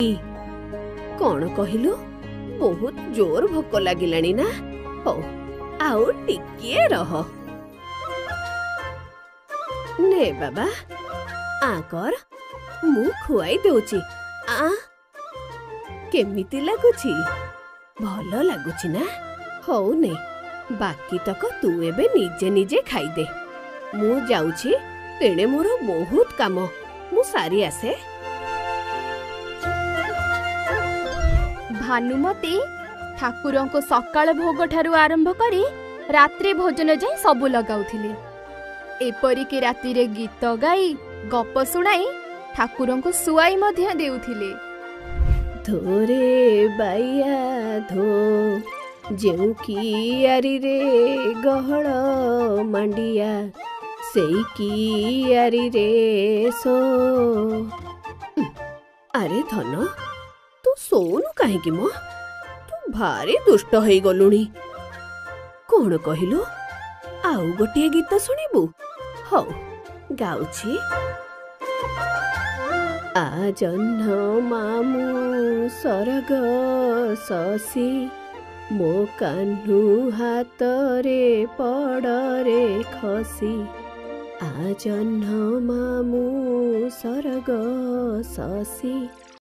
कौन कहिलु बहुत जोर भोक लागिलानी ना हो आउ टिकिए रह ने बाबा आकर मु खुआई देउची आ केमिति लागुची भल लागुची ना हो ने बाकी तक तू एबे निजे निजे खाई दे मु जाउची तेणे मोर बहुत काम मु सारी आसे। भानुमती ठाकुरों को सकाळ भोग ठारू आरंभ करी रात्रि भोजन जाए सबु लगाउथिले एपरिकी राति रे गीत गाई गप सुनाई ठाकुरों को सुआई मध्य देउथिले। धोरे बाइया धो जेउ कियारी रे गहळ मांडिया सेई कियारी रे सो। अरे धन तू सोनु काहेकि मो तू भारी दुष्ट होई गलुणी कौन कहिलु आउ गोटे गीत सुनिबु हौ गाउछि। आ जह्न मामू सरग ससी मो कान्हु हाथ रे पड़रे खसी आ जह्न मामू सरग ससी।